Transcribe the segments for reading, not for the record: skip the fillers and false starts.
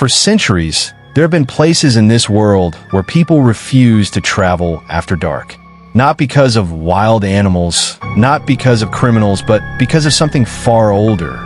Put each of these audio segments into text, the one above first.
For centuries, there have been places in this world where people refuse to travel after dark. Not because of wild animals, not because of criminals, but because of something far older.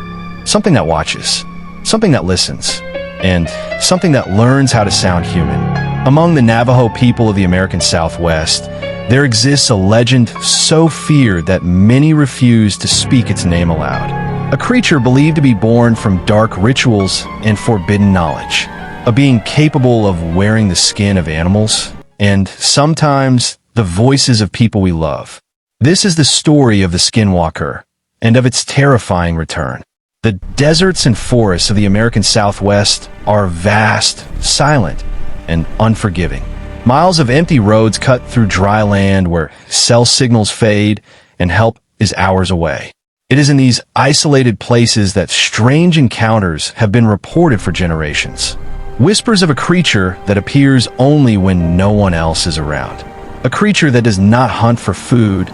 Something that watches, something that listens, and something that learns how to sound human. Among the Navajo people of the American Southwest, there exists a legend so feared that many refuse to speak its name aloud. A creature believed to be born from dark rituals and forbidden knowledge. A being capable of wearing the skin of animals, and sometimes the voices of people we love. This is the story of the Skinwalker, and of its terrifying return. The deserts and forests of the American Southwest are vast, silent, and unforgiving. Miles of empty roads cut through dry land where cell signals fade and help is hours away. It is in these isolated places that strange encounters have been reported for generations. Whispers of a creature that appears only when no one else is around. A creature that does not hunt for food,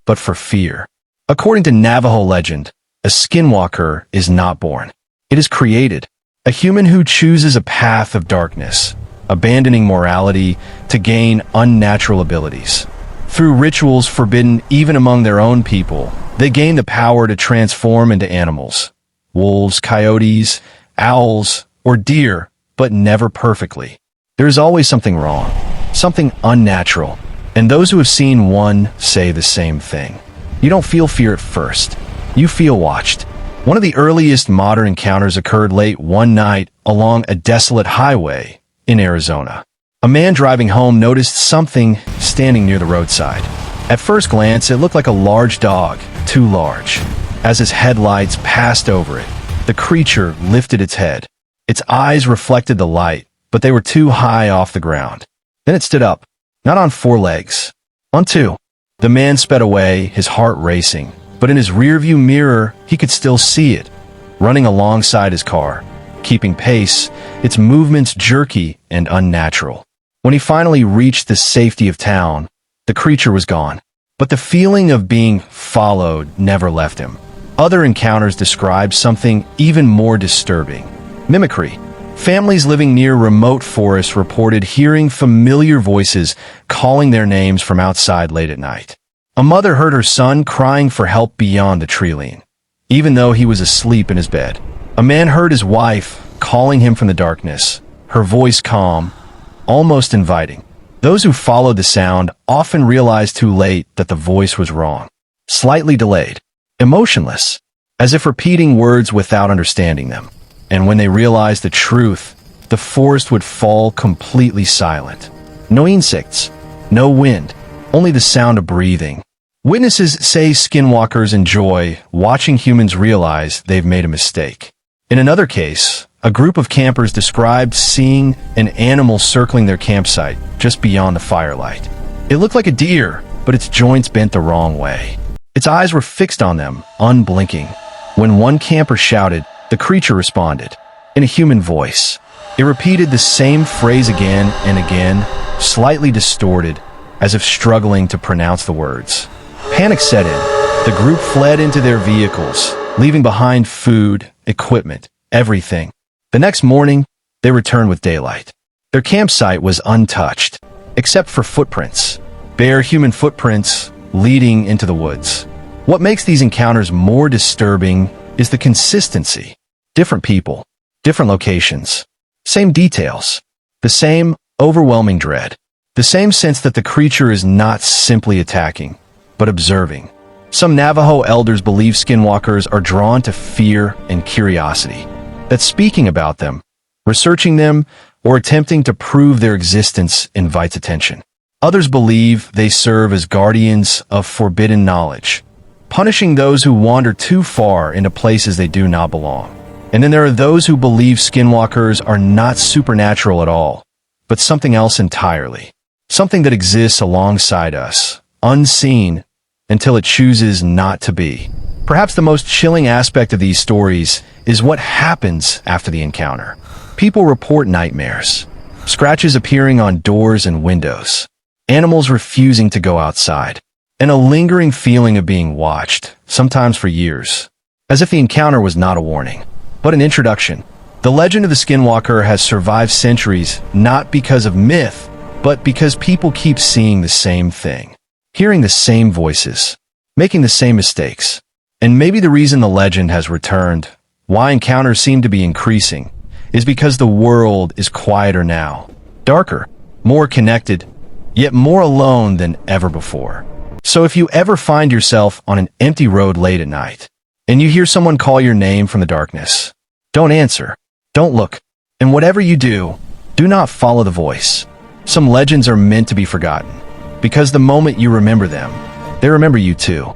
but for fear. According to Navajo legend, a skinwalker is not born. It is created. A human who chooses a path of darkness, abandoning morality to gain unnatural abilities. Through rituals forbidden even among their own people, they gain the power to transform into animals. Wolves, coyotes, owls, or deer, but never perfectly. There is always something wrong, something unnatural, and those who have seen one say the same thing. You don't feel fear at first. You feel watched. One of the earliest modern encounters occurred late one night along a desolate highway in Arizona. A man driving home noticed something standing near the roadside. At first glance, it looked like a large dog, too large. As his headlights passed over it, the creature lifted its head. Its eyes reflected the light, but they were too high off the ground. Then it stood up, not on four legs, on two. The man sped away, his heart racing, but in his rearview mirror, he could still see it, running alongside his car, keeping pace, its movements jerky and unnatural. When he finally reached the safety of town, the creature was gone, but the feeling of being followed never left him. Other encounters described something even more disturbing. Mimicry. Families living near remote forests reported hearing familiar voices calling their names from outside late at night. A mother heard her son crying for help beyond the tree line, even though he was asleep in his bed. A man heard his wife calling him from the darkness, her voice calm, almost inviting. Those who followed the sound often realized too late that the voice was wrong, slightly delayed, emotionless, as if repeating words without understanding them. And when they realized the truth, the forest would fall completely silent. No insects, no wind, only the sound of breathing. Witnesses say skinwalkers enjoy watching humans realize they've made a mistake. In another case, a group of campers described seeing an animal circling their campsite just beyond the firelight. It looked like a deer, but its joints bent the wrong way. Its eyes were fixed on them, unblinking. When one camper shouted, the creature responded, in a human voice. It repeated the same phrase again and again, slightly distorted, as if struggling to pronounce the words. Panic set in. The group fled into their vehicles, leaving behind food, equipment, everything. The next morning, they returned with daylight. Their campsite was untouched, except for footprints, bare human footprints leading into the woods. What makes these encounters more disturbing is the consistency. Different people, different locations, same details, the same overwhelming dread, the same sense that the creature is not simply attacking, but observing. Some Navajo elders believe skinwalkers are drawn to fear and curiosity, that speaking about them, researching them, or attempting to prove their existence invites attention. Others believe they serve as guardians of forbidden knowledge, punishing those who wander too far into places they do not belong. And then there are those who believe skinwalkers are not supernatural at all, but something else entirely. Something that exists alongside us, unseen, until it chooses not to be. Perhaps the most chilling aspect of these stories is what happens after the encounter. People report nightmares, scratches appearing on doors and windows, animals refusing to go outside, and a lingering feeling of being watched, sometimes for years, as if the encounter was not a warning, but an introduction. The legend of the Skinwalker has survived centuries, not because of myth, but because people keep seeing the same thing, hearing the same voices, making the same mistakes. And maybe the reason the legend has returned, why encounters seem to be increasing, is because the world is quieter now, darker, more connected, yet more alone than ever before. So if you ever find yourself on an empty road late at night, and you hear someone call your name from the darkness, don't answer, don't look, and whatever you do, do not follow the voice. Some legends are meant to be forgotten, because the moment you remember them, they remember you too.